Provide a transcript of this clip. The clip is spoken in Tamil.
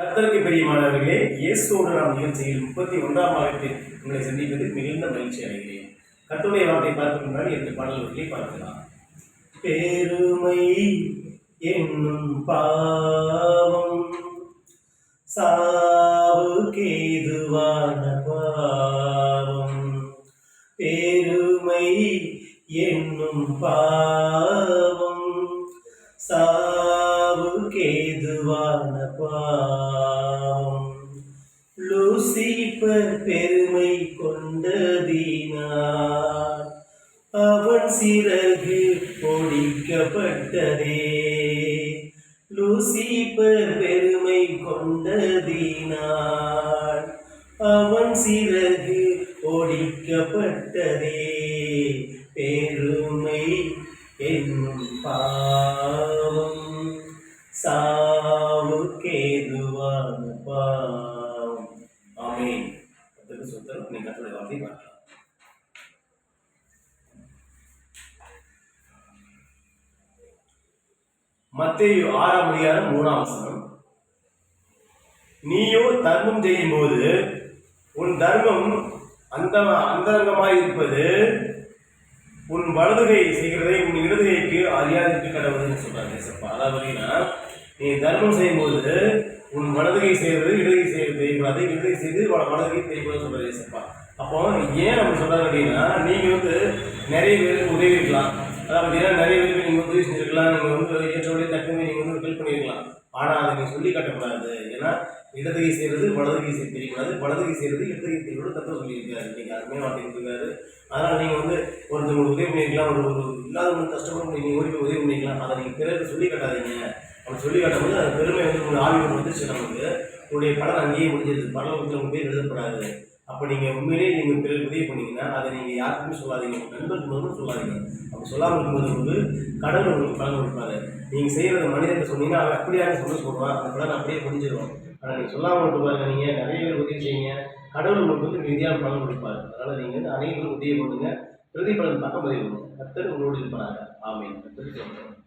கர்த்தருக்கு பிரியமானவர்களே, இயேசுவோடு நாம் நிகழ்ச்சியில் 31ஆம் ஆகத்தில் உங்களை சந்திப்பது மிகுந்த மகிழ்ச்சி அடைகிறேன். கர்த்தருடைய வார்த்தை பார்க்க முன்னாடி 2 பாடல்களை பார்க்கலாம். பெருமை என்னும் பாவம் சாவுக்கேதுவான பாவம். பெருமை என்னும் பாவம் சாவுக்கேதுவான பாவம். லூசிபர் பெருமை கொண்டதினார் அவன் சிறகு ஒடிக்கப்பட்டதே. லூசிபர் பெருமை கொண்டதினார் அவன் சிறகு ஒடிக்கப்பட்டதே. பெருமை என்னும் பாவம் சாவுக்கேதுவான பாவம். ஆமென். கர்த்தருக்கு ஸ்தோத்திரம். நீ கர்த்தருடைய வார்த்தை பார்க்கலாம். மத்தேயு 6ஆம் அதிகாரம் 3ஆம் வசனம். நீயோ தர்மம் செய்யும் போது உன் தர்மம் அந்தரங்கமாய் இருப்பது உன் வலதுகை செய்கிறதை உன் இடதுகைக்கு அறியாதிற்கு கடவுள்னு சொல்றாங்க ஏசப்பா. அதாவது நீ தர்மம் செய்யும் போது உன் வலதுகை செய்கிறது இடதுகை செய்யக்கூடாது, இடதுகை செய்து வலதுகை செய்யக்கூடாது சொல்றாரு ஏசப்பா. அப்போ ஏன் நம்ம சொல்றாங்க அப்படின்னா, நீங்க நிறைய பேருக்கு உதவி இருக்கலாம், அதாவது நிறைய பேருக்கு நீங்க உதவி செஞ்சிருக்கலாம், நீங்க ஏற்றபடி தக்கமே நீங்க ஹெல்ப் பண்ணிருக்கலாம். ஆனா அதை நீங்க சொல்லி காட்டக்கூடாது. ஏன்னா இடதுகை செய்யறது வலதுகை செய்ய தெரியக்கூடாது, வலதுகை செய்யறது இடதுகை செய்யக்கூட தத்துவம் சொல்லியிருக்காரு. நீங்க அருமையாக வார்த்தைருக்காரு. அதனால நீங்க ஒருத்தவங்களுக்கு உதவி பண்ணிருக்கலாம், ஒரு இல்லாதவங்களுக்கு கஷ்டப்படும் நீங்க ஓடி போய் உதவி பண்ணிக்கலாம். அதை நீங்க பிறகு சொல்லி காட்டாதீங்க. அப்படி சொல்லி காட்டும்போது அந்த பெருமை உங்களுடைய ஆய்வு வந்துச்சு, நமக்கு உங்களுடைய படம் அங்கேயே முடிஞ்சது, பரலோகத்தில் உங்க பேர் எழுதப்படாது. அப்போ நீங்கள் உண்மையிலேயே நீங்கள் பிறகு உதவி பண்ணீங்கன்னா அதை நீங்கள் யாருக்குமே சொல்லாதீங்க, நண்பருக்கு முதல்ல சொல்லாதீங்க. அப்படி சொல்லாமல் இருக்கும்போது கடவுள் உங்களுக்கு பலன் கொடுப்பாரு. நீங்கள் செய்கிறத மனிதர்கிட்ட சொன்னீங்கன்னா அவன் அப்படியாக சொல்லுவான், அந்த பலன் அப்படியே முடிஞ்சிடும். ஆனால் நீங்கள் சொல்லாமல் விட்டு பாருங்க, நீங்கள் நிறைய பேர் உதவி செய்யுங்க, கடவுள் உங்களுக்கு விதியான பலன் கொடுப்பாரு. அதனால் நீங்கள் அனைவரும் உதவி பண்ணுங்க, பிரதிபலன் பக்கம் பதிவு பண்ணுங்க. கர்த்தர் உங்களோடு இருப்பாங்க. ஆமென். கர்த்தருக்கு ஸ்தோத்திரம்.